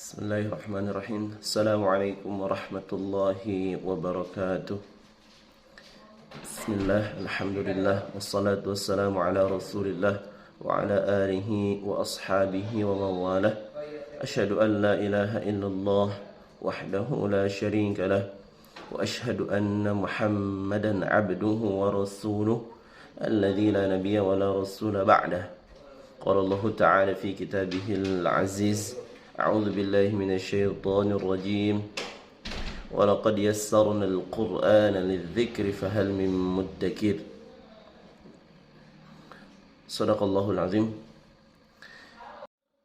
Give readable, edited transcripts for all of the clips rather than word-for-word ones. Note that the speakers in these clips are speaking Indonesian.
Bismillahirrahmanirrahim. Assalamualaikum warahmatullahi wabarakatuh. Bismillah, alhamdulillah, wassalatu wassalamu ala rasulillah wa ala alihi wa ashabihi wa mawalah. Ashhadu an la ilaha illallah wahdahu la sharika lah wa ashhadu anna muhammadan abduhu wa rasuluh alladhi la nabiyya wa la rasula ba'dah. Qala Allah ta'ala fi kitabihil aziz. أعوذ بالله من الشيطان الرجيم ولقد يسرنا القرآن للذكر فهل من مدكر صدق الله العظيم.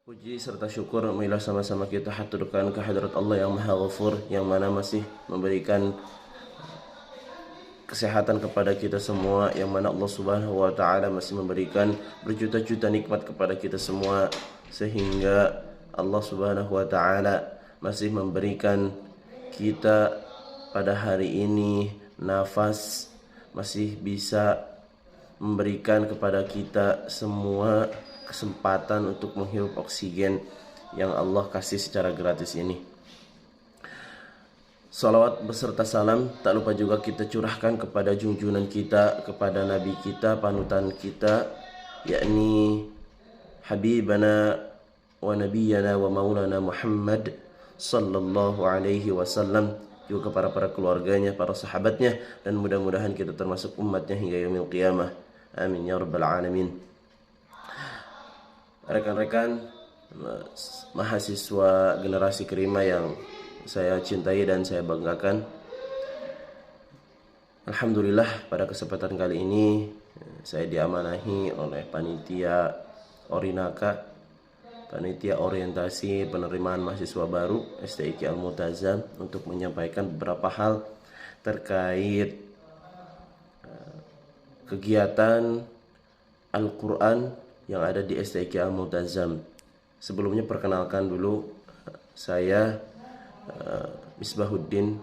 Puji serta syukur marilah sama-sama kita haturkan kehadirat Allah yang Maha Ghafur, yang mana masih memberikan kesehatan kepada kita semua, yang mana Allah Subhanahu wa taala masih memberikan berjuta-juta nikmat kepada kita semua, sehingga Allah Subhanahu wa taala masih memberikan kita pada hari ini nafas, masih bisa memberikan kepada kita semua kesempatan untuk menghirup oksigen yang Allah kasih secara gratis ini. Salawat beserta salam tak lupa juga kita curahkan kepada junjungan kita, kepada Nabi kita, panutan kita, yakni Habibana wa nabiyyana wa maulana Muhammad sallallahu alaihi wasallam, juga kepada para keluarganya, para sahabatnya, dan mudah-mudahan kita termasuk umatnya hingga yaumil qiyamah. Amin ya rabbal alamin. Rekan-rekan mahasiswa generasi kelima yang saya cintai dan saya banggakan, alhamdulillah pada kesempatan kali ini saya diamanahi oleh panitia Orinaka, panitia orientasi penerimaan mahasiswa baru STIQ Al-Multazam, untuk menyampaikan beberapa hal terkait kegiatan Al-Quran yang ada di STIQ Al-Multazam. Sebelumnya perkenalkan dulu, saya Misbahuddin,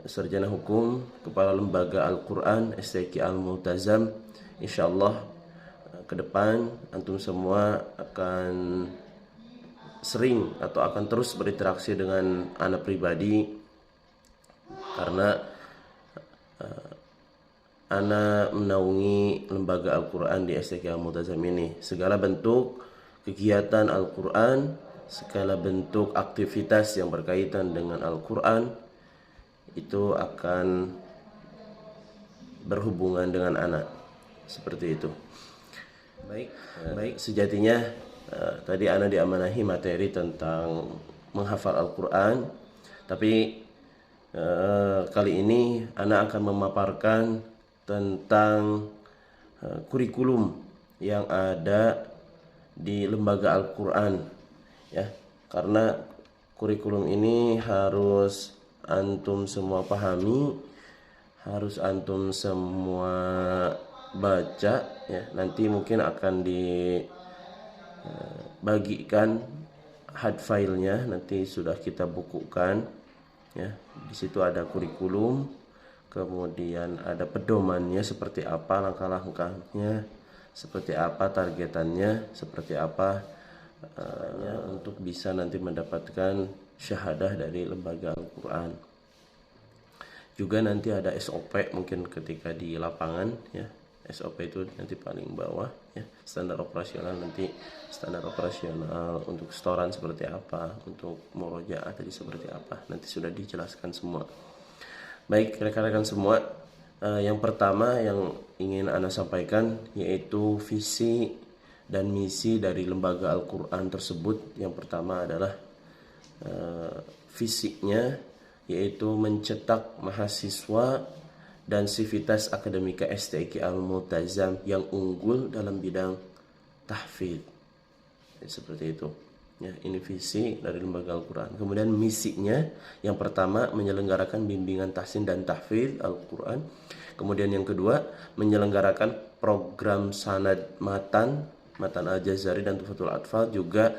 sarjana hukum, kepala lembaga Al-Quran STIQ Al-Multazam. Insyaallah ke depan antum semua akan sering atau akan terus berinteraksi dengan anak pribadi, karena anak menaungi lembaga Al-Quran di STIQ Al-Multazam ini. Segala bentuk kegiatan Al-Quran, segala bentuk aktivitas yang berkaitan dengan Al-Quran itu akan berhubungan dengan anak, seperti itu. Baik, sejatinya tadi ana diamanahi materi tentang menghafal Al-Quran, tapi kali ini ana akan memaparkan tentang kurikulum yang ada di lembaga Al-Quran, ya, karena kurikulum ini harus antum semua pahami, harus antum semua baca, ya. Nanti mungkin akan dibagikan hard filenya, nanti sudah kita bukukan, ya. Di situ ada kurikulum, kemudian ada pedomannya seperti apa, langkah-langkahnya seperti apa, targetannya seperti apa, untuk bisa nanti mendapatkan syahadah dari lembaga Al-Quran. Juga nanti ada SOP mungkin ketika di lapangan, ya. SOP itu nanti paling bawah, ya. Standar operasional, nanti standar operasional untuk setoran seperti apa, untuk murojaah tadi seperti apa, nanti sudah dijelaskan semua. Baik rekan-rekan semua, yang pertama yang ingin ana sampaikan yaitu visi dan misi dari lembaga Al-Quran tersebut. Yang pertama adalah visinya, yaitu mencetak mahasiswa dan sivitas akademika STIQ Al-Multazam yang unggul dalam bidang tahfidz. Seperti itu. Ya, ini visi dari lembaga Al-Quran. Kemudian misinya, yang pertama menyelenggarakan bimbingan tahsin dan tahfidz Al-Quran. Kemudian yang kedua menyelenggarakan program sanad matan Al-Jazari dan Tuhfatul Atfal, juga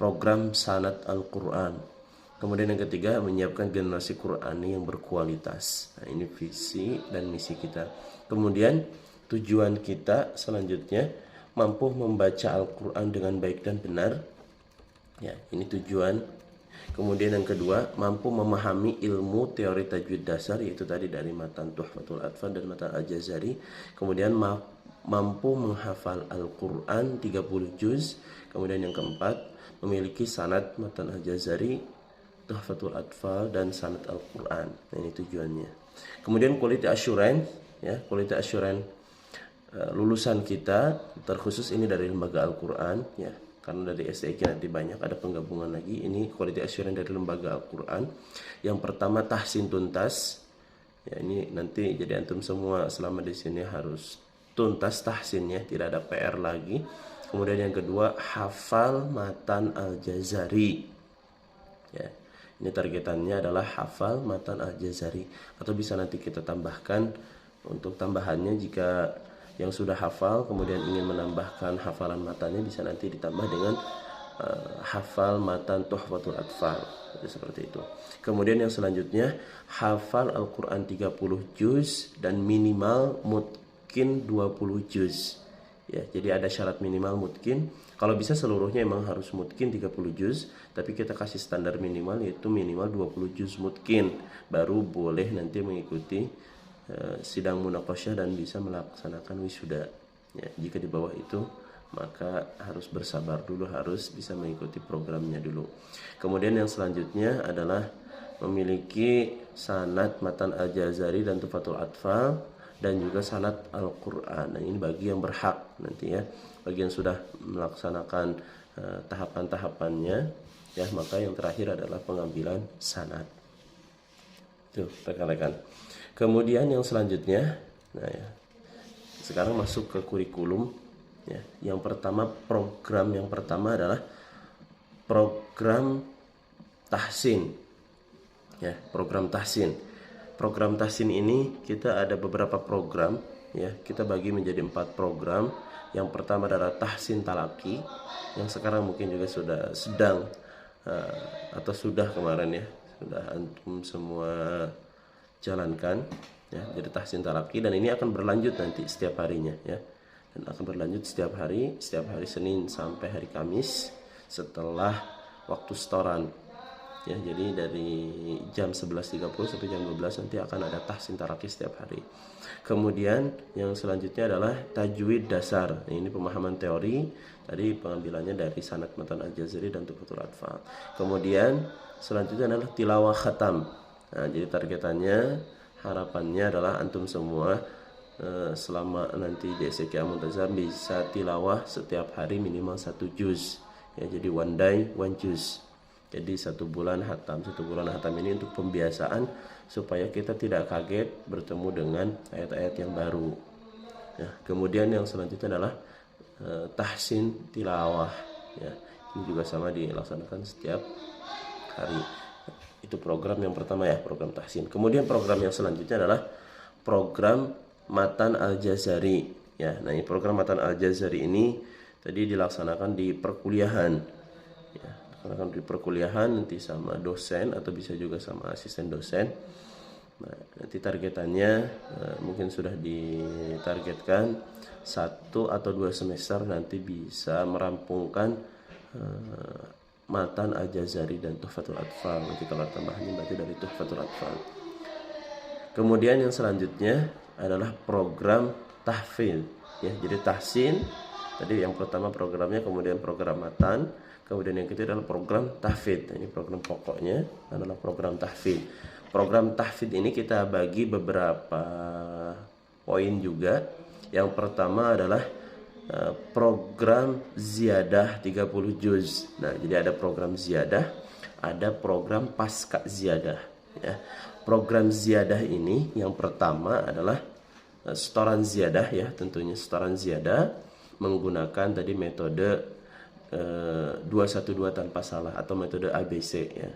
program sanad Al-Quran. Kemudian yang ketiga menyiapkan generasi Qurani yang berkualitas. Nah, ini visi dan misi kita. Kemudian tujuan kita selanjutnya mampu membaca Al-Quran dengan baik dan benar, Ya, ini tujuan. Kemudian yang kedua, mampu memahami ilmu teori tajwid dasar, yaitu tadi dari matan Tuhfatul Atfal dan matan Al-Jazari. Kemudian mampu menghafal Al-Quran 30 juz. Kemudian yang keempat, memiliki sanad matan Al-Jazari, Tuhfatul Atfal, dan sanad Al-Quran. Nah, ini tujuannya. Kemudian quality assurance, ya, quality assurance lulusan kita terkhusus ini dari lembaga Al-Quran, ya, karena dari STIK nanti banyak ada penggabungan lagi. Ini quality assurance dari lembaga Al-Quran. Yang pertama tahsin tuntas, ya, ini nanti jadi antum semua selama di sini harus tuntas tahsinnya, tidak ada PR lagi. Kemudian yang kedua, hafal matan Al-Jazari, ya, ini targetannya adalah hafal matan Al-Jazari, atau bisa nanti kita tambahkan untuk tambahannya jika yang sudah hafal kemudian ingin menambahkan hafalan matanya, bisa nanti ditambah dengan hafal matan Tuhfatul Atfal, seperti itu. Kemudian yang selanjutnya, hafal Al-Quran 30 juz dan minimal mutkin 20 juz, ya. Jadi ada syarat minimal mutkin. Kalau bisa seluruhnya emang harus mutkin 30 juz, tapi kita kasih standar minimal yaitu minimal 20 juz mutkin, baru boleh nanti mengikuti sidang munaqasyah dan bisa melaksanakan wisuda, ya. Jika di bawah itu maka harus bersabar dulu, harus bisa mengikuti programnya dulu. Kemudian yang selanjutnya adalah memiliki sanad matan Al-Jazari dan Tuhfatul Atfal dan juga sanad Al-Quran. Nah, ini bagi yang berhak nanti, ya, bagi yang sudah melaksanakan tahapan-tahapannya, ya, maka yang terakhir adalah pengambilan sanad. Tuh, rekan-rekan. Kemudian yang selanjutnya, nah, ya, sekarang masuk ke kurikulum, ya. Yang pertama, program yang pertama adalah program tahsin, ya, program tahsin. Program tahsin ini kita ada beberapa program, ya, kita bagi menjadi 4 program. Yang pertama adalah tahsin talaki, yang sekarang mungkin juga sudah sedang atau sudah kemarin, ya, sudah antum semua jalankan, ya. Jadi tahsin talaki, dan ini akan berlanjut nanti setiap harinya, ya, dan akan berlanjut setiap hari Senin sampai hari Kamis setelah waktu setoran, ya. Jadi dari jam 11.30 sampai jam 12 nanti akan ada tahsin talaki setiap hari. Kemudian yang selanjutnya adalah tajwid dasar. Ini pemahaman teori, tadi pengambilannya dari sanad matan Al-Jazari dan Tuhfatul Atfal. Kemudian selanjutnya adalah tilawah khatam. Nah, jadi targetannya, harapannya adalah antum semua selama nanti di STIK Muntazam bisa tilawah setiap hari minimal 1 juz, ya. Jadi one day one juz. Jadi 1 bulan hatam. 1 bulan hatam ini untuk pembiasaan supaya kita tidak kaget bertemu dengan ayat-ayat yang baru, ya. Kemudian yang selanjutnya adalah tahsin tilawah, ya. Ini juga sama dilaksanakan setiap hari. Itu program yang pertama, ya, program tahsin. Kemudian program yang selanjutnya adalah program matan Al-Jazari, ya. Nah, ini program matan Al-Jazari ini tadi dilaksanakan di perkuliahan, ya. Dilaksanakan di perkuliahan nanti sama dosen atau bisa juga sama asisten dosen. Nah, nanti targetannya mungkin sudah ditargetkan 1 atau 2 semester nanti bisa merampungkan matan Al-Jazari dan Tuhfatul Atfal. Nanti kalau tambahannya berarti dari Tuhfatul Atfal. Kemudian yang selanjutnya adalah program tahfidz, ya. Jadi tahsin tadi yang pertama programnya, kemudian program matan, kemudian yang ketiga adalah program tahfidz. Ini program pokoknya adalah program tahfidz. Program tahfidz ini kita bagi beberapa poin juga. Yang pertama adalah program ziyadah 30 juz. Nah, jadi ada program ziyadah, ada program pasca ziyadah, ya. Program ziyadah ini yang pertama adalah setoran ziyadah, ya, tentunya setoran ziyadah menggunakan tadi metode 212 tanpa salah atau metode ABC, ya.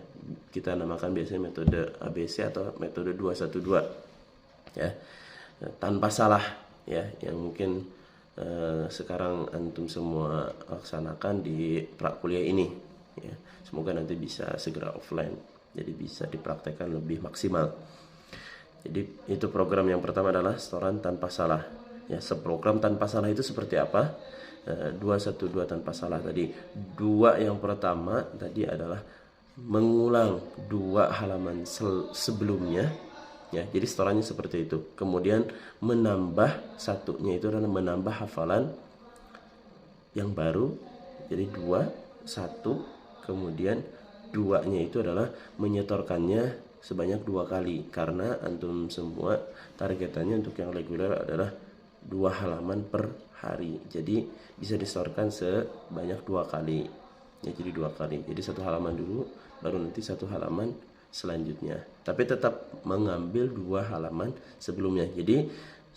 Kita namakan biasanya metode ABC atau metode 212, ya, tanpa salah, ya, yang mungkin sekarang antum semua laksanakan di prakuliah ini, ya. Semoga nanti bisa segera offline, jadi bisa dipraktekkan lebih maksimal. Jadi itu program yang pertama adalah setoran tanpa salah, ya. Program tanpa salah itu seperti apa? 212 tanpa salah tadi. Dua yang pertama tadi adalah mengulang 2 halaman sebelumnya, ya. Jadi setorannya seperti itu. Kemudian menambah satunya itu adalah menambah hafalan yang baru. Jadi 2 1, kemudian 2-nya itu adalah menyetorkannya sebanyak 2 kali, karena antum semua targetannya untuk yang reguler adalah 2 halaman per hari. Jadi bisa disetorkan sebanyak 2 kali. Ya, jadi 2 kali. Jadi 1 halaman dulu, baru nanti 1 halaman selanjutnya. Tapi tetap mengambil 2 halaman sebelumnya. Jadi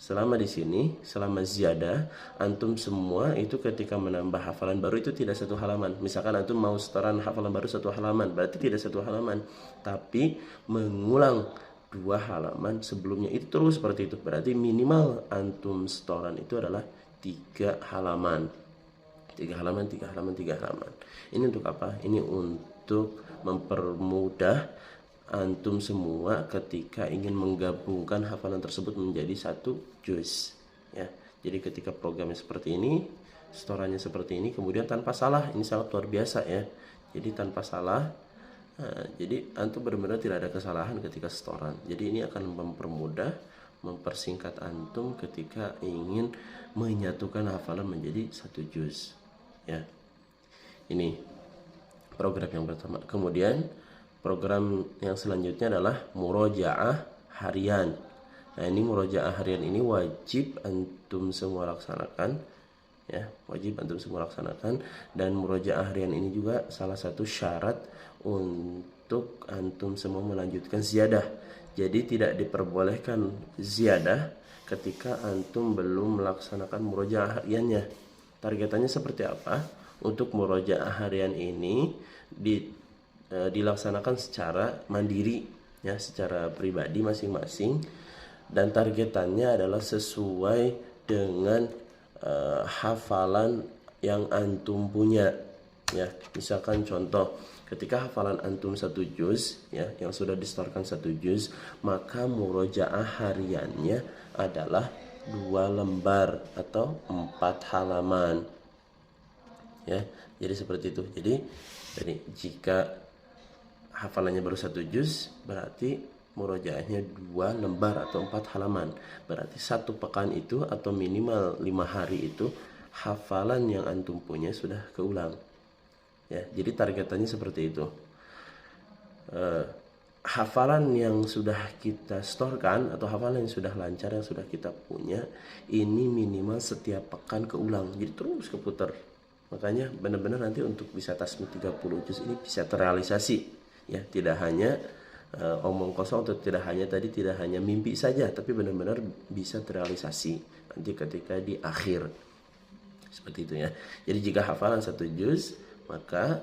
selama di sini, selama ziyadah, antum semua itu ketika menambah hafalan baru itu tidak 1 halaman. Misalkan antum mau setoran hafalan baru 1 halaman, berarti tidak 1 halaman, tapi mengulang 2 halaman sebelumnya. Itu terus seperti itu. Berarti minimal antum setoran itu adalah 3 halaman. 3 halaman, 3 halaman, 3 halaman. Ini untuk apa? Ini untuk mempermudah antum semua ketika ingin menggabungkan hafalan tersebut menjadi 1 juz, ya. Jadi ketika programnya seperti ini, setorannya seperti ini, kemudian tanpa salah, ini sangat luar biasa, ya. Jadi tanpa salah. Nah, jadi antum benar-benar tidak ada kesalahan ketika setoran. Jadi ini akan mempermudah, mempersingkat antum ketika ingin menyatukan hafalan menjadi 1 juz, ya. Ini program yang pertama. Kemudian program yang selanjutnya adalah murojaah harian. Nah, ini murojaah harian ini wajib antum semua laksanakan, ya, wajib antum semua laksanakan. Dan murojaah harian ini juga salah satu syarat untuk antum semua melanjutkan ziyadah. Jadi tidak diperbolehkan ziyadah ketika antum belum melaksanakan murojaah hariannya. Targetannya seperti apa? Untuk murojaah harian ini dilaksanakan secara mandiri, ya, secara pribadi masing-masing, dan targetannya adalah sesuai dengan hafalan yang antum punya, ya. Misalkan contoh, ketika hafalan antum 1 juz, ya, yang sudah disetorkan 1 juz, maka murojaah hariannya adalah 2 lembar atau 4 halaman, ya. Jadi seperti itu. Jadi jika hafalannya baru 1 juz, berarti murojaahnya 2 lembar atau 4 halaman. Berarti 1 pekan itu atau minimal 5 hari itu hafalan yang antum punya sudah keulang, ya. Jadi targetannya seperti itu. Hafalan yang sudah kita setorkan atau hafalan yang sudah lancar, yang sudah kita punya, ini minimal setiap pekan keulang. Jadi terus keputar. Makanya benar-benar nanti untuk bisa tasmi 30 juz ini bisa terrealisasi, ya. Tidak hanya omong kosong, atau tidak hanya mimpi saja, tapi benar-benar bisa terrealisasi nanti ketika di akhir. Seperti itu, ya. Jadi jika hafalan 1 juz, maka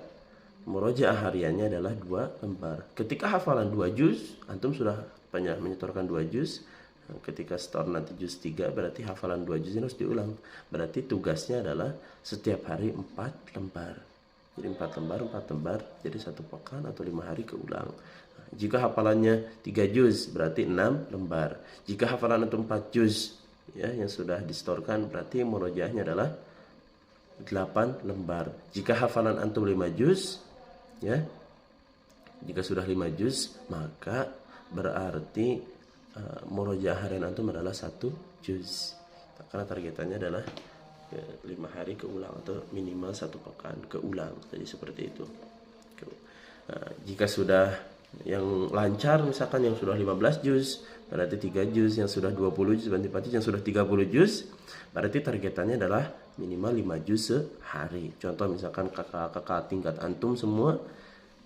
murojaah hariannya adalah 2 lembar. Ketika hafalan 2 juz, antum sudah menyetorkan 2 juz. Ketika setor nanti juz 3, berarti hafalan 2 juz ini harus diulang. Berarti tugasnya adalah setiap hari 4 lembar. Jadi 4 lembar, jadi 1 pekan atau 5 hari keulang. Jika hafalannya 3 juz, berarti 6 lembar. Jika hafalan antum 4 juz, ya, yang sudah disetorkan, berarti murojaahnya adalah 8 lembar. Jika hafalan antum 5 juz, ya, jika sudah 5 juz, maka berarti murojaah harian antum adalah 1 juz. Karena targetannya adalah 5 hari keulang atau minimal 1 pekan keulang. Jadi seperti itu. Jika sudah yang lancar, misalkan yang sudah 15 juz, berarti 3 juz, yang sudah 20 juz, berarti yang sudah 30 juz, berarti targetannya adalah minimal 5 juz sehari. Contoh misalkan kakak-kakak tingkat antum semua,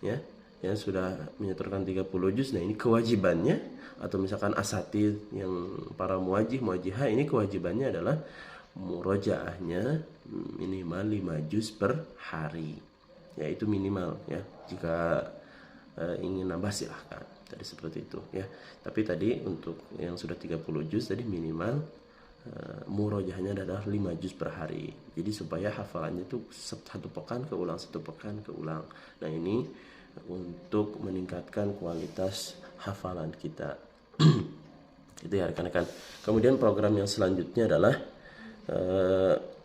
ya, yang sudah menyetorkan 30 juz, nah ini kewajibannya, atau misalkan asatid yang para muwajjihah, ini kewajibannya adalah murojaahnya minimal 5 juz per hari, ya. Itu minimal, ya. Jika ingin nambah silahkan, tadi seperti itu, ya. Tapi tadi untuk yang sudah 30 juz tadi minimal murojaahnya adalah 5 juz per hari. Jadi supaya hafalannya itu 1 pekan keulang, 1 pekan keulang. Nah, ini untuk meningkatkan kualitas hafalan kita. Itu, ya, rekan-rekan. Kemudian program yang selanjutnya adalah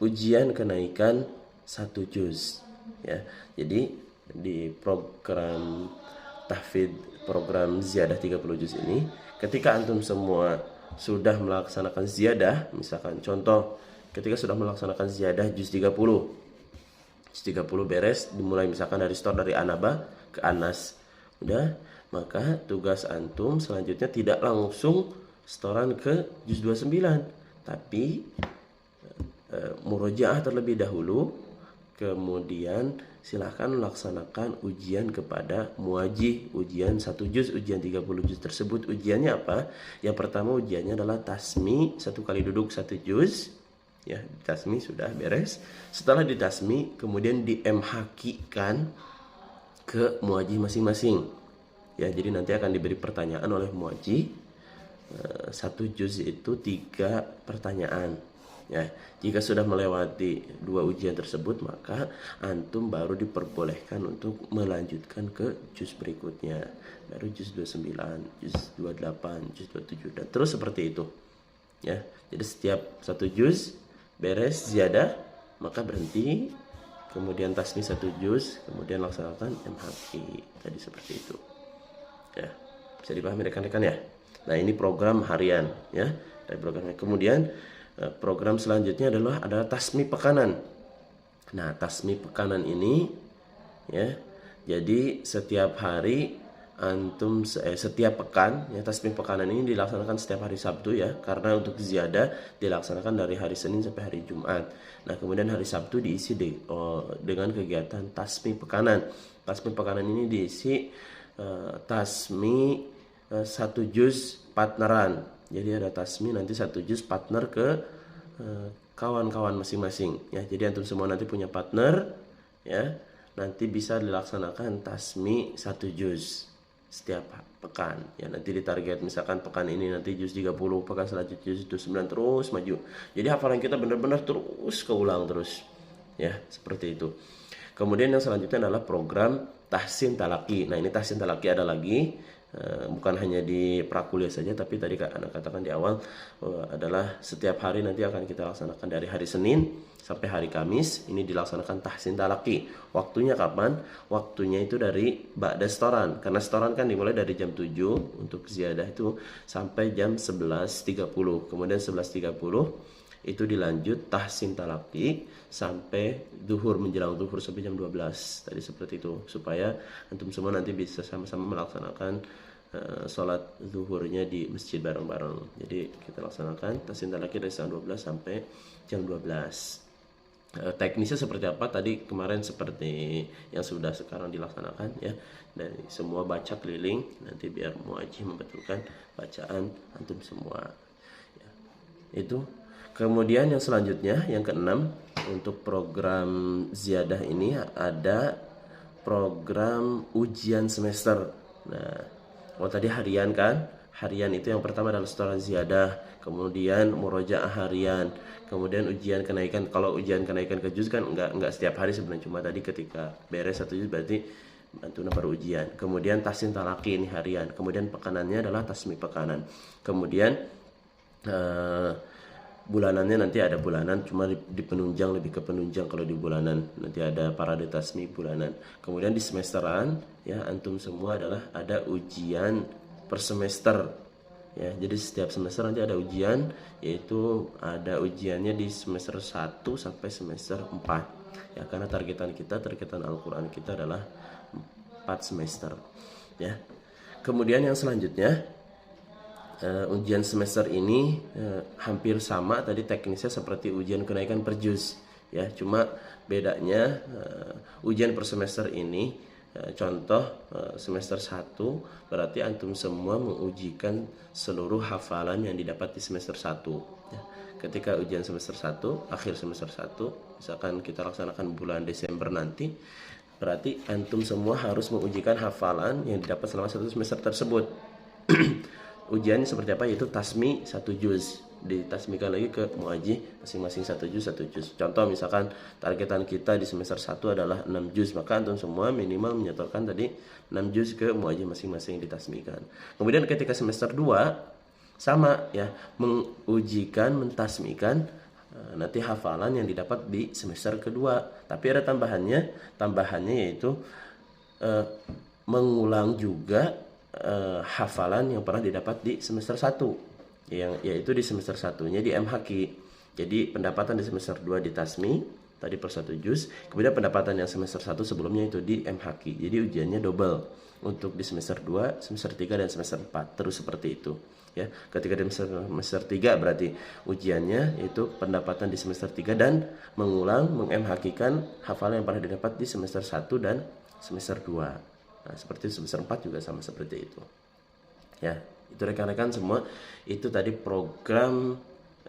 ujian kenaikan 1 juz ya. Jadi di program tahfidz, program ziyadah 30 juz ini, ketika antum semua sudah melaksanakan ziyadah, misalkan contoh ketika sudah melaksanakan ziyadah juz 30 beres, dimulai misalkan dari store dari Anaba ke Anas, udah, maka tugas antum selanjutnya tidak langsung setoran ke juz 29, tapi murojaah terlebih dahulu, kemudian silahkan melaksanakan ujian kepada muwajih, ujian 1 juz, ujian 30 juz tersebut. Ujiannya apa? Yang pertama ujiannya adalah tasmi, 1 kali duduk 1 juz ya. Tasmi sudah beres. Setelah ditasmi kemudian di-MHQ-kan ke muwajih masing-masing ya. Jadi nanti akan diberi pertanyaan oleh muwajih. 1 juz itu 3 pertanyaan ya. Jika sudah melewati 2 ujian tersebut, maka antum baru diperbolehkan untuk melanjutkan ke juz berikutnya, baru juz 29, juz 28, juz 27 dan terus seperti itu ya. Jadi setiap 1 juz beres ziyadah, maka berhenti, kemudian tasmi 1 juz, kemudian laksanakan MHQ tadi, seperti itu ya. Bisa dipahami rekan-rekan ya. Nah, ini program harian ya, dari programnya. Kemudian program selanjutnya adalah tasmi pekanan. Nah, tasmi pekanan ini ya, jadi setiap hari antum setiap pekan ya, tasmi pekanan ini dilaksanakan setiap hari Sabtu ya, karena untuk ziyadah dilaksanakan dari hari Senin sampai hari Jumat. Nah, kemudian hari Sabtu diisi dengan kegiatan tasmi pekanan. Tasmi pekanan ini diisi tasmi 1 juz partneran. Jadi ada tasmi nanti 1 juz partner ke kawan-kawan masing-masing ya. Jadi antum semua nanti punya partner ya. Nanti bisa dilaksanakan tasmi 1 juz setiap pekan ya. Nanti ditarget misalkan pekan ini nanti juz 30, pekan selanjutnya juz 29, terus maju. Jadi hafalan kita benar-benar terus keulang terus ya, seperti itu. Kemudian yang selanjutnya adalah program tahsin talaki. Nah, ini tahsin talaki ada lagi, bukan hanya di prakuliah saja, tapi tadi Anda katakan di awal adalah setiap hari nanti akan kita laksanakan dari hari Senin sampai hari Kamis. Ini dilaksanakan tahsin talaki. Waktunya kapan? Waktunya itu dari ba'da setoran, karena setoran kan dimulai dari jam 7 untuk ziyadah itu sampai jam 11.30. Kemudian 11.30 itu dilanjut tahsin talaki sampai duhur, menjelang duhur sampai jam 12 tadi, seperti itu, supaya antum semua nanti bisa sama-sama melaksanakan sholat zuhurnya di masjid bareng-bareng. Jadi kita laksanakan tahsin talaki dari jam 12 sampai jam 12. Teknisnya seperti apa tadi kemarin, seperti yang sudah sekarang dilaksanakan ya, dari semua baca keliling, nanti biar muwajih membetulkan bacaan antum semua ya. Itu. Kemudian yang selanjutnya, yang keenam, untuk program ziyadah ini ada program ujian semester. Nah, tadi harian kan? Harian itu yang pertama adalah setoran ziyadah, kemudian murojaah harian, kemudian ujian kenaikan. Kalau ujian kenaikan ke juz kan enggak setiap hari sebenarnya, cuma tadi ketika beres 1 juz berarti antuna baru ujian. Kemudian tahsin talaki ini harian, kemudian pekanannya adalah tasmi pekanan. Kemudian bulanannya nanti ada bulanan, cuma di penunjang, lebih ke penunjang kalau di bulanan. Nanti ada parade tasmi bulanan. Kemudian di semesteran ya, antum semua adalah ada ujian per semester ya. Jadi setiap semester nanti ada ujian, yaitu ada ujiannya di semester 1 sampai semester 4 ya, karena targetan Al-Qur'an kita adalah 4 semester ya. Kemudian yang selanjutnya, ujian semester ini hampir sama tadi teknisnya seperti ujian kenaikan per juz ya, cuma bedanya ujian per semester ini, contoh semester 1 berarti antum semua mengujikan seluruh hafalan yang didapat di semester 1 ya. Ketika ujian semester 1, akhir semester 1, misalkan kita laksanakan bulan Desember nanti, berarti antum semua harus mengujikan hafalan yang didapat selama 1 semester tersebut. Ujiannya seperti apa? Yaitu tasmi 1 juz, ditasmikan lagi ke muwajih masing-masing 1 juz 1 juz. Contoh misalkan targetan kita di semester 1 adalah 6 juz, maka antum semua minimal menyetorkan tadi 6 juz ke muwajih masing-masing ditasmikan. Kemudian ketika semester 2 sama ya, mentasmikan nanti hafalan yang didapat di semester kedua. Tapi ada tambahannya yaitu mengulang juga hafalan yang pernah didapat di semester 1, yaitu di semester 1-nya di MHQ. Jadi pendapatan di semester 2 di Tasmi tadi per 1 juz, kemudian pendapatan yang semester 1 sebelumnya itu di MHQ. Jadi ujiannya double untuk di semester 2, semester 3 dan semester 4, terus seperti itu. Ya, ketika di semester 3 berarti ujiannya itu pendapatan di semester 3 dan mengulang meng-MHQ-kan hafalan yang pernah didapat di semester 1 dan semester 2. Nah, seperti semester 4 juga sama seperti itu. Ya, itu rekan-rekan semua, itu tadi program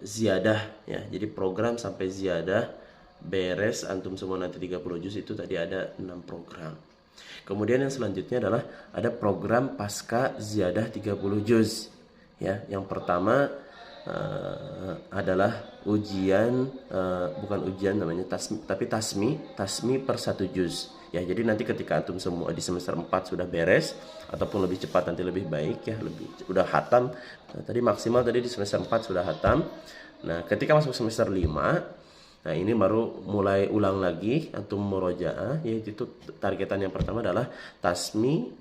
ziyadah ya. Jadi program sampai ziyadah beres antum semua nanti 30 juz itu tadi ada 6 program. Kemudian yang selanjutnya adalah ada program pasca ziyadah 30 juz. Ya, yang pertama adalah ujian bukan ujian namanya tasmi, tapi tasmi per 1 juz. Ya, jadi nanti ketika antum semua di semester 4 sudah beres ataupun lebih cepat nanti lebih baik ya, udah hatam. Nah, tadi maksimal tadi di semester 4 sudah hatam. Nah, ketika masuk semester 5, nah ini baru mulai ulang lagi antum murojaah, yaitu targetan yang pertama adalah tasmi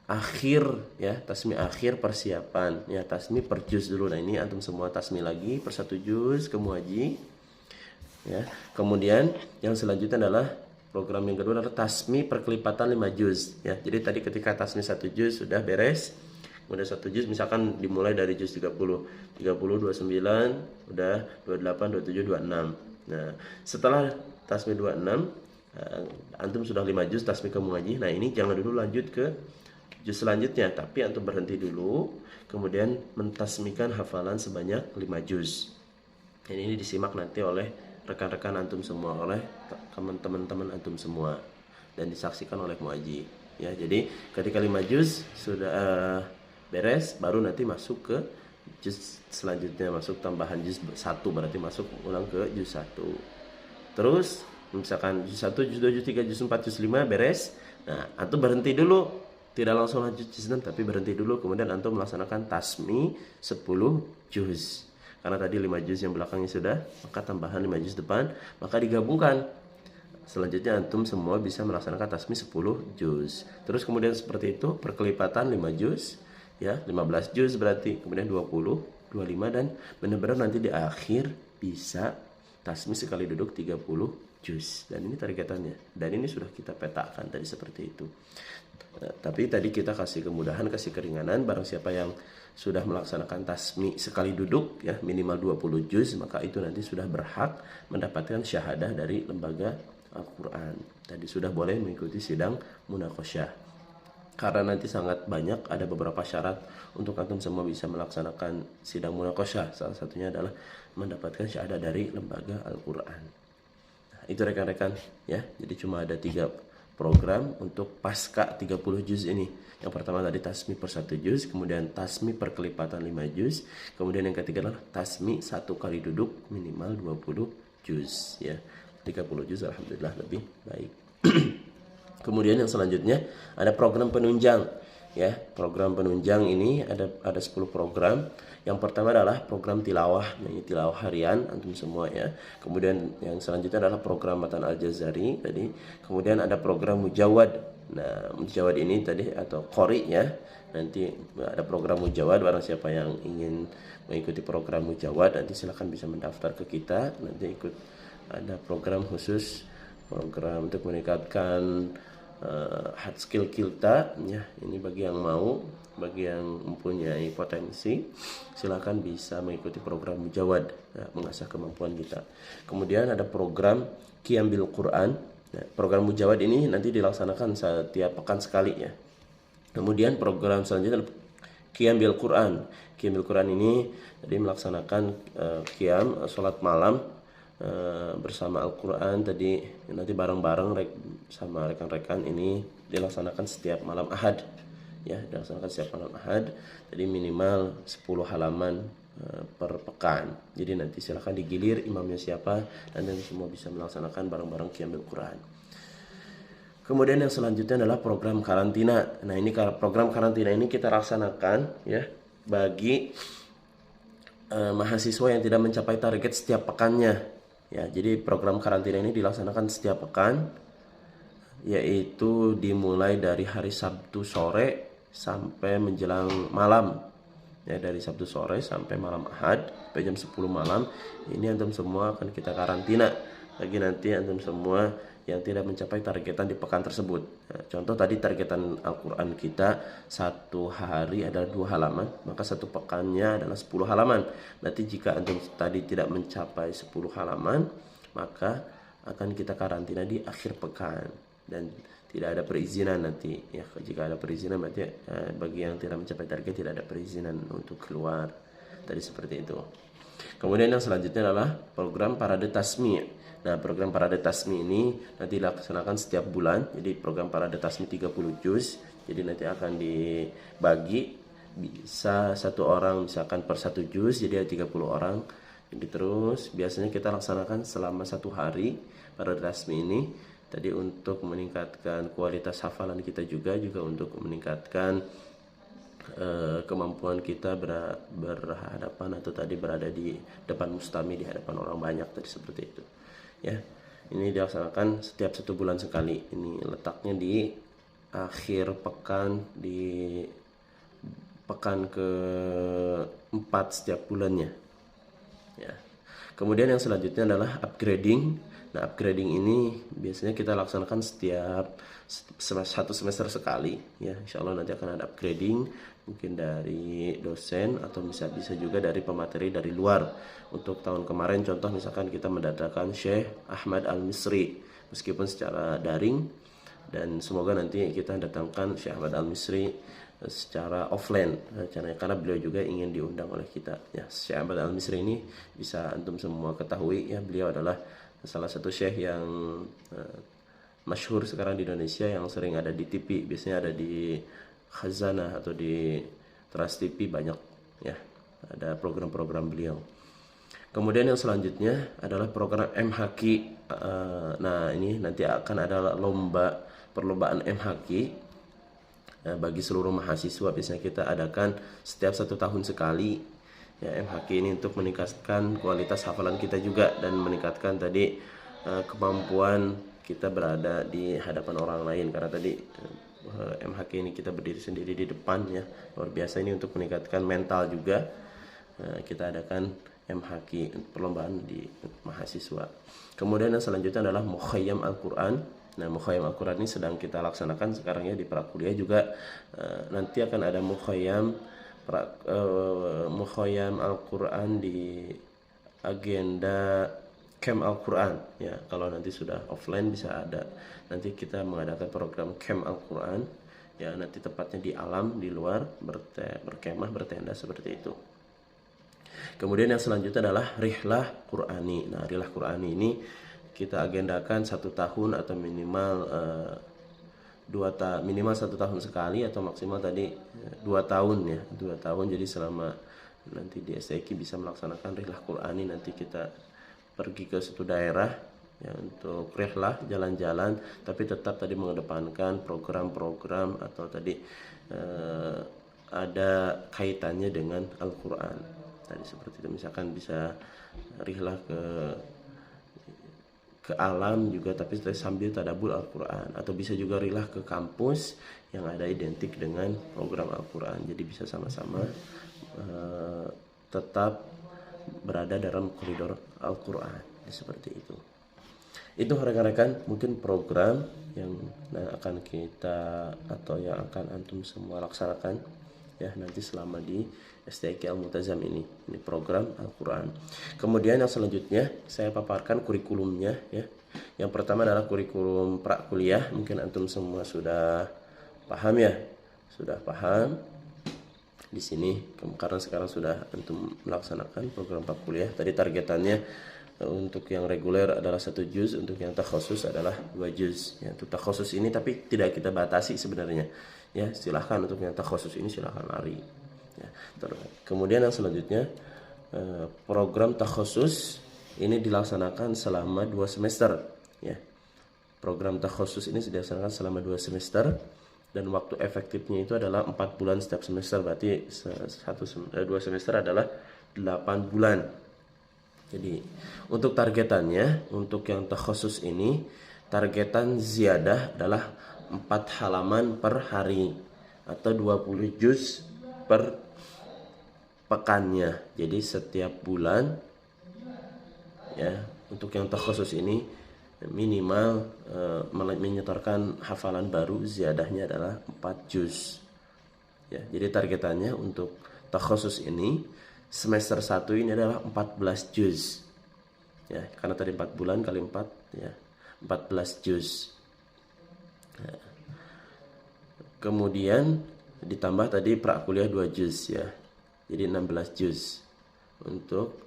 akhir ya, tasmi akhir persiapan ya, tasmi per juz dulu. Nah, ini antum semua tasmi lagi per 1 juz ke muaji ya. Kemudian yang selanjutnya adalah program yang kedua adalah tasmi perkelipatan 5 juz ya. Jadi tadi ketika tasmi 1 juz sudah beres, kemudian 1 juz misalkan dimulai dari juz 30, 29, udah 28, 27, 26. Nah, setelah tasmi 26, antum sudah 5 juz tasmi ke muaji. Nah, ini jangan dulu lanjut ke juz selanjutnya, tapi antum berhenti dulu, kemudian mentasmikan hafalan sebanyak 5 juz. Dan ini disimak nanti oleh rekan-rekan antum semua, oleh teman-teman antum semua, dan disaksikan oleh muaji ya. Jadi ketika 5 juz sudah beres, baru nanti masuk ke juz selanjutnya, masuk tambahan juz 1, berarti masuk ulang ke juz 1. Terus misalkan juz 1, juz 2, juz 3, juz 4, juz 5 beres. Nah, antum berhenti dulu, tidak langsung lanjut juz 6, tapi berhenti dulu, kemudian antum melaksanakan tasmi 10 juz. Karena tadi 5 juz yang belakangnya sudah, maka tambahan 5 juz depan, maka digabungkan. Selanjutnya antum semua bisa melaksanakan tasmi 10 juz. Terus kemudian seperti itu perkelipatan 5 juz ya, 15 juz berarti, kemudian 20, 25, dan benar-benar nanti di akhir bisa tasmi sekali duduk 30 juz. Dan ini targetannya. Dan ini sudah kita petakan tadi seperti itu. Tapi tadi kita kasih kemudahan, kasih keringanan, barang siapa yang sudah melaksanakan tasmi sekali duduk ya, minimal 20 juz, maka itu nanti sudah berhak mendapatkan syahadah dari lembaga Al-Quran. Tadi sudah boleh mengikuti sidang munaqasyah. Karena nanti sangat banyak, ada beberapa syarat untuk antum semua bisa melaksanakan sidang munaqasyah. Salah satunya adalah mendapatkan syahadah dari lembaga Al-Quran. Nah, itu rekan-rekan ya. Jadi cuma ada 3 program untuk pasca 30 juz ini. Yang pertama tadi tasmi per 1 juz, kemudian tasmi perkelipatan 5 juz, kemudian yang ketiga adalah tasmi 1 kali duduk minimal 20 juz ya. 30 juz alhamdulillah lebih baik. Kemudian yang selanjutnya ada program penunjang ya. Program penunjang ini ada 10 program. Yang pertama adalah program tilawah, ini tilawah harian antum semua ya. Kemudian yang selanjutnya adalah program matan al-jazari tadi. Kemudian ada program mujawad. Nah, mujawad ini tadi atau qori ya. Nanti ada program mujawad, barang siapa yang ingin mengikuti program mujawad nanti silahkan bisa mendaftar ke kita. Nanti ikut ada program khusus, program untuk meningkatkan hard skill kita ya. Ini bagi yang mau, bagi yang mempunyai potensi, silakan bisa mengikuti program mujawad ya, mengasah kemampuan kita. Kemudian ada program qiyam bil Quran. Nah, program mujawad ini nanti dilaksanakan setiap pekan sekali ya. Kemudian program selanjutnya adalah qiyam bil Quran. Qiyam bil Quran ini jadi melaksanakan qiyam salat malam bersama Al-Quran tadi, nanti bareng-bareng sama rekan-rekan. Ini dilaksanakan setiap malam Ahad ya, dilaksanakan setiap malam Ahad. Jadi minimal 10 halaman per pekan. Jadi nanti silahkan digilir imamnya siapa, dan nanti semua bisa melaksanakan bareng-bareng qiyamul Quran. Kemudian yang selanjutnya adalah program karantina. Nah, ini program karantina ini kita laksanakan ya bagi mahasiswa yang tidak mencapai target setiap pekannya. Ya, jadi program karantina ini dilaksanakan setiap pekan, yaitu dimulai dari hari Sabtu sore sampai menjelang malam. Ya, dari Sabtu sore sampai malam Ahad sampai jam 10 malam ini antum semua akan kita karantina. Lagi nanti antum semua yang tidak mencapai targetan di pekan tersebut. Nah, contoh tadi targetan Al-Quran kita satu hari adalah 2 halaman, maka satu pekannya adalah 10 halaman. Berarti jika antum tadi tidak mencapai 10 halaman, maka akan kita karantina di akhir pekan dan tidak ada perizinan nanti ya. Jika ada perizinan berarti bagi yang tidak mencapai target tidak ada perizinan untuk keluar tadi, seperti itu. Kemudian yang selanjutnya adalah program parade tasmi'. Nah, program parade tasmi ini nanti dilaksanakan setiap bulan. Jadi program parade tasmi 30 juz. Jadi nanti akan dibagi, bisa satu orang misalkan per 1 juz, jadi ada 30 orang. Jadi terus biasanya kita laksanakan selama 1 hari parade tasmi ini. Tadi untuk meningkatkan kualitas hafalan kita juga untuk meningkatkan kemampuan kita berhadapan atau tadi berada di depan mustami, di hadapan orang banyak tadi, seperti itu. Ya, ini dilaksanakan setiap 1 bulan sekali. Ini letaknya di akhir pekan, di pekan ke-4 setiap bulannya. Ya. Kemudian yang selanjutnya adalah upgrading. Nah, upgrading ini biasanya kita laksanakan setiap 1 semester sekali. Ya, insya Allah nanti akan ada upgrading, mungkin dari dosen atau bisa juga dari pemateri dari luar. Untuk tahun kemarin contoh misalkan kita mendatangkan Syekh Ahmad Al-Misri meskipun secara daring, dan semoga nanti kita datangkan Syekh Ahmad Al-Misri secara offline karena beliau juga ingin diundang oleh kita. Ya, Syekh Ahmad Al-Misri ini bisa antum semua ketahui ya, beliau adalah salah satu syekh yang masyhur sekarang di Indonesia, yang sering ada di TV, biasanya ada di Khazanah atau di Trans TV, banyak ya ada program-program beliau. Kemudian yang selanjutnya adalah program MHQ. Nah, ini nanti akan ada perlombaan MHQ bagi seluruh mahasiswa. Biasanya kita adakan setiap 1 tahun sekali ya, MHQ ini untuk meningkatkan kualitas hafalan kita juga dan meningkatkan tadi kemampuan kita berada di hadapan orang lain, karena tadi MHQ ini kita berdiri sendiri di depan ya, luar biasa. Ini untuk meningkatkan mental juga. Kita adakan MHQ, perlombaan di mahasiswa. Kemudian yang selanjutnya adalah Mukhayyam Al-Quran. Nah, Mukhayyam Al-Quran ini sedang kita laksanakan sekarang ya di prakuliah juga. Nanti akan ada Mukhayyam Al-Quran di agenda Camp Al-Quran ya. Kalau nanti sudah offline bisa ada, nanti kita mengadakan program Camp Al-Quran ya, nanti tepatnya di alam, di luar, berkemah, bertenda, seperti itu. Kemudian yang selanjutnya adalah Rihlah Qur'ani. Nah, Rihlah Qur'ani ini kita agendakan 1 tahun atau minimal minimal 1 tahun sekali atau maksimal tadi 2 tahun ya, 2 tahun. Jadi selama nanti di STQ bisa melaksanakan Rihlah Qur'ani, nanti kita pergi ke suatu daerah ya untuk rihlah, jalan-jalan, tapi tetap tadi mengedepankan program-program atau tadi ada kaitannya dengan Al-Quran tadi, seperti itu. Misalkan bisa rihlah ke alam juga, tapi sambil tadabbur Al-Quran, atau bisa juga rihlah ke kampus yang ada identik dengan program Al-Quran. Jadi bisa sama-sama tetap berada dalam koridor Al-Quran, seperti itu. Itu rekan-rekan mungkin program yang akan kita atau yang akan antum semua laksanakan ya nanti selama di STQ Al-Multazam ini program Al-Quran. Kemudian yang selanjutnya saya paparkan kurikulumnya ya. Yang pertama adalah kurikulum prakuliah. Mungkin antum semua sudah paham ya, sudah paham di sini karena sekarang sudah antum melaksanakan program prakuliah. Tadi targetannya untuk yang reguler adalah 1 juz, untuk yang takhusus adalah 2 juz. Ya, untuk takhusus ini tapi tidak kita batasi sebenarnya. Ya, silahkan untuk yang takhusus ini silahkan lari. Ya, kemudian yang selanjutnya program takhusus ini dilaksanakan selama 2 semester. Ya, program takhusus ini dilaksanakan selama 2 semester dan waktu efektifnya itu adalah 4 bulan setiap semester. Berarti 2 semester adalah 8 bulan. Jadi untuk targetannya, untuk yang takhusus ini, targetan ziyadah adalah 4 halaman per hari atau 20 juz per pekannya. Jadi setiap bulan ya, untuk yang takhusus ini minimal menyetorkan hafalan baru, ziyadahnya adalah 4 juz. Ya, jadi targetannya untuk takhusus ini semester 1 ini adalah 14 juz. Ya, karena tadi 4 bulan kali 4 ya, 14 juz. Ya. Kemudian ditambah tadi prakuliah 2 juz ya. Jadi 16 juz untuk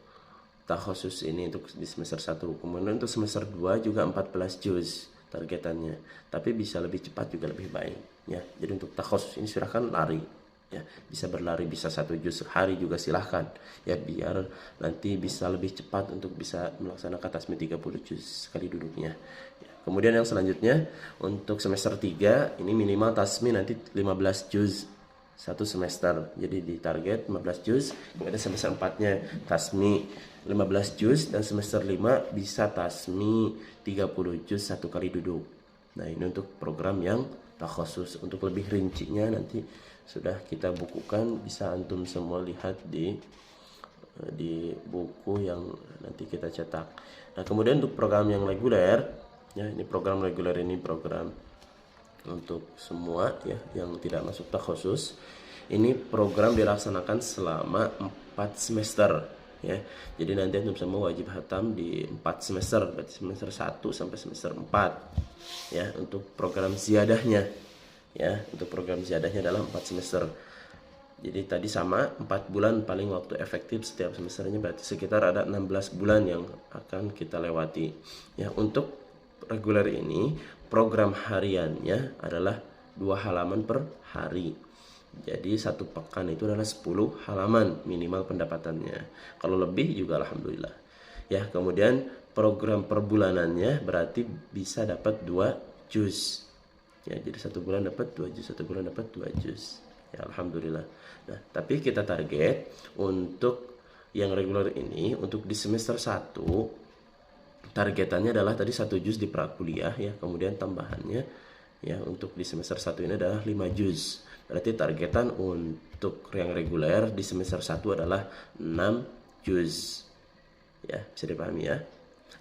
takhusus ini untuk di semester 1. Kemudian untuk semester 2 juga 14 juz targetannya. Tapi bisa lebih cepat juga lebih baik ya. Jadi untuk takhusus ini silahkan lari ya, bisa berlari, bisa 1 juz sehari juga silahkan ya, biar nanti bisa lebih cepat untuk bisa melaksanakan tasmi 30 juz sekali duduknya ya. Kemudian yang selanjutnya untuk semester 3 ini minimal tasmi nanti 15 juz satu semester, jadi di target 15 juz. Kemudian semester 4-nya tasmi 15 juz, dan semester 5 bisa tasmi 30 juz satu kali duduk. Nah, ini untuk program yang takhusus. Untuk lebih rincinya nanti sudah kita bukukan, bisa antum semua lihat di buku yang nanti kita cetak. Nah, kemudian untuk program yang reguler ya, ini program reguler ini program untuk semua ya yang tidak masuk takhusus. Ini program dilaksanakan selama 4 semester ya. Jadi nanti antum semua wajib hatam di 4 semester, berarti semester 1 sampai semester 4 ya. Untuk program ziyadahnya ya, untuk program ziyadahnya adalah 4 semester. Jadi tadi sama 4 bulan paling waktu efektif setiap semesternya, berarti sekitar ada 16 bulan yang akan kita lewati ya. Untuk reguler ini program hariannya adalah 2 halaman per hari. Jadi 1 pekan itu adalah 10 halaman minimal pendapatannya. Kalau lebih juga alhamdulillah. Ya, kemudian program per bulanannya berarti bisa dapat 2 juz. Ya, jadi 1 bulan dapat 2 juz, 1 bulan dapat 2 juz. Ya, alhamdulillah. Nah, tapi kita target untuk yang reguler ini untuk di semester 1 targetannya adalah tadi 1 juz di prakuliah ya, kemudian tambahannya ya untuk di semester 1 ini adalah 5 juz. Berarti targetan untuk yang reguler di semester 1 adalah 6 juz. Ya, bisa dipahami ya.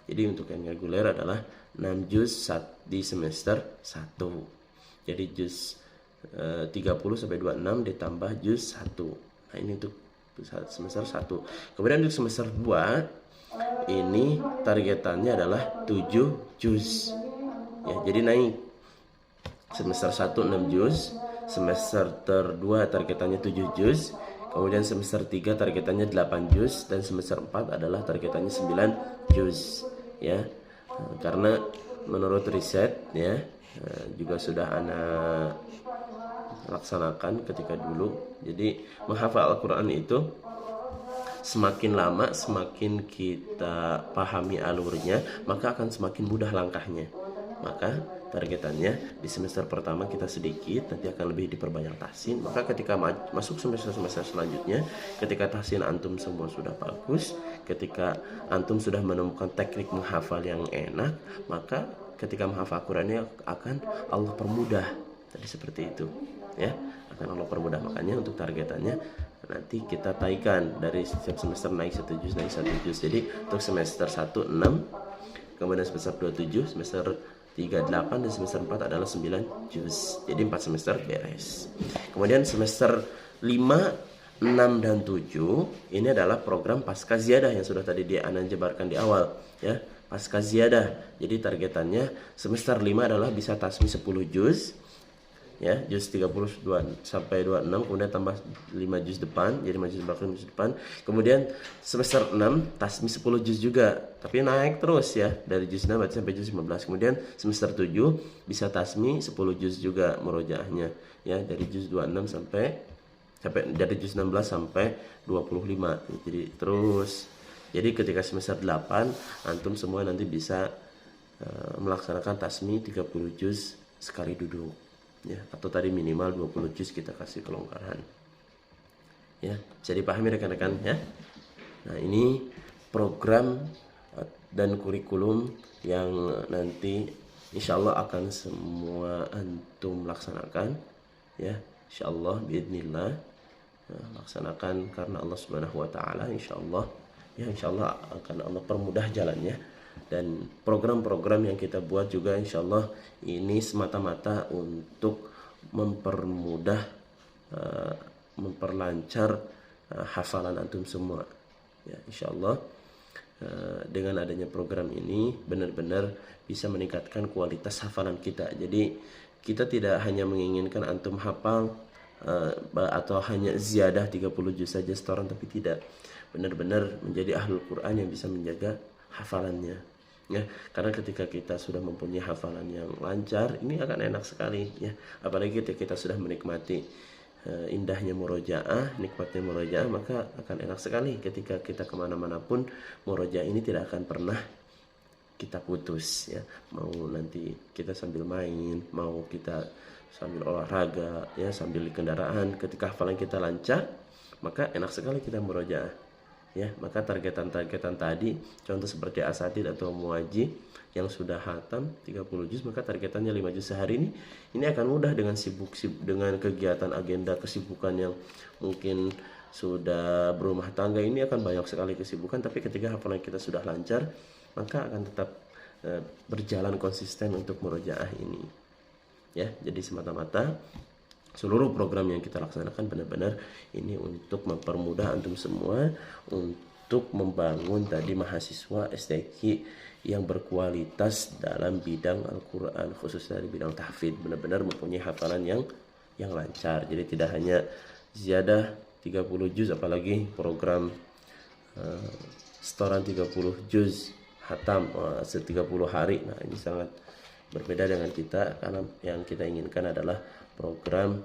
Jadi untuk yang reguler adalah 6 juz di semester 1. Jadi juz 30 sampai 26 ditambah juz 1. Nah, ini untuk semester 1. Kemudian untuk semester 2 ini targetannya adalah 7 juz ya, jadi naik. Semester 1 6 juz, semester 2 targetannya 7 juz, kemudian semester 3 targetannya 8 juz, dan semester 4 adalah targetannya 9 juz ya. Karena menurut riset ya, juga sudah anak laksanakan ketika dulu, jadi menghafal Al-Quran itu semakin lama semakin kita pahami alurnya, maka akan semakin mudah langkahnya. Maka targetannya di semester pertama kita sedikit, nanti akan lebih diperbanyak tahsin. Maka ketika masuk semester-semester selanjutnya, ketika tahsin antum semua sudah bagus, ketika antum sudah menemukan teknik menghafal yang enak, maka ketika menghafal Qurannya akan Allah permudah. Tadi seperti itu ya, akan Allah permudah. Makanya untuk targetannya nanti kita taikan dari setiap semester naik 1 juz, naik 1 juz. Jadi untuk semester 1 6, kemudian semester 2 7, semester 3 8, dan semester 4 adalah 9 juz. Jadi 4 semester beres. Kemudian semester 5 6 dan 7 ini adalah program pasca ziyadah yang sudah tadi Ana jabarkan di awal ya, pasca ziyadah. Jadi targetannya semester 5 adalah bisa tasmi 10 juz ya, juz 32 sampai 26, kemudian tambah 5 juz depan, jadi 5 juz belakang, 5 juz depan. Kemudian semester 6 tasmi 10 juz juga, tapi naik terus ya, dari juz 6 sampai juz 15. Kemudian semester 7 bisa tasmi 10 juz juga murojaahnya ya, dari juz 26 sampai dari juz 16 sampai 25. Jadi terus. Jadi ketika semester 8 antum semua nanti bisa melaksanakan tasmi 30 juz sekali duduk ya, atau tadi minimal 20 juz kita kasih kelonggaran ya. Bisa dipahami rekan-rekan ya. Nah, ini program dan kurikulum yang nanti insya Allah akan semua antum laksanakan, ya, insya Allah biidnillah. Nah, laksanakan karena Allah Subhanahu wa taala, insya Allah, ya, insya Allah akan Allah permudah jalannya. Dan program-program yang kita buat juga insya Allah ini semata-mata untuk mempermudah, memperlancar hafalan antum semua, ya, insya Allah. Dengan adanya program ini benar-benar bisa meningkatkan kualitas hafalan kita. Jadi kita tidak hanya menginginkan antum hafal atau hanya ziyadah 30 juz saja setoran, tapi tidak, benar-benar menjadi ahlul Quran yang bisa menjaga hafalannya, ya. Karena ketika kita sudah mempunyai hafalan yang lancar, ini akan enak sekali, ya. Apalagi ketika kita sudah menikmati indahnya murojaah, nikmatnya murojaah, maka akan enak sekali ketika kita kemana-mana pun murojaah ini tidak akan pernah kita putus, ya. Mau nanti kita sambil main, mau kita sambil olahraga, ya, sambil di kendaraan, ketika hafalan kita lancar, maka enak sekali kita murojaah, ya. Maka targetan-targetan tadi, contoh seperti asatid atau muaji yang sudah hatam 30 juz, maka targetannya 5 juz sehari, ini akan mudah dengan dengan kegiatan agenda kesibukan yang mungkin sudah berumah tangga, ini akan banyak sekali kesibukan, tapi ketika hafalan kita sudah lancar, maka akan tetap berjalan konsisten untuk murojaah ini, ya. Jadi semata-mata seluruh program yang kita laksanakan benar-benar ini untuk mempermudah antum semua untuk membangun tadi mahasiswa STQ yang berkualitas dalam bidang Al-Quran, khususnya di bidang tahfidz, benar-benar mempunyai hafalan yang lancar. Jadi tidak hanya ziyadah 30 juz, apalagi program setoran 30 juz hatam 30 hari. Nah, ini sangat berbeda dengan kita, karena yang kita inginkan adalah program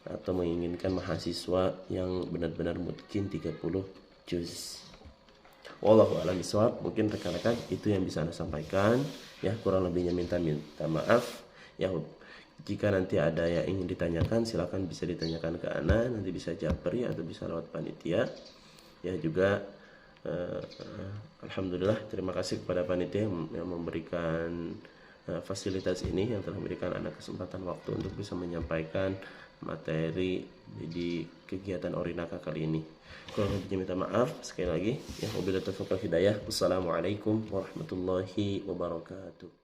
atau menginginkan mahasiswa yang benar-benar mungkin 30 juz. Wallahu a'lam bishawab. Mungkin rekan-rekan itu yang bisa Anda sampaikan, ya. Kurang lebihnya minta maaf, ya. Jika nanti ada yang ingin ditanyakan, silakan bisa ditanyakan ke Ana, nanti bisa japri atau bisa lewat panitia, ya. Juga alhamdulillah, terima kasih kepada panitia yang memberikan fasilitas ini, yang telah memberikan Anda kesempatan waktu untuk bisa menyampaikan materi di kegiatan Orinaka kali ini. Kurang lebihnya minta maaf sekali lagi, ya. Wabillahi taufiq wal hidayah. Wassalamualaikum warahmatullahi wabarakatuh.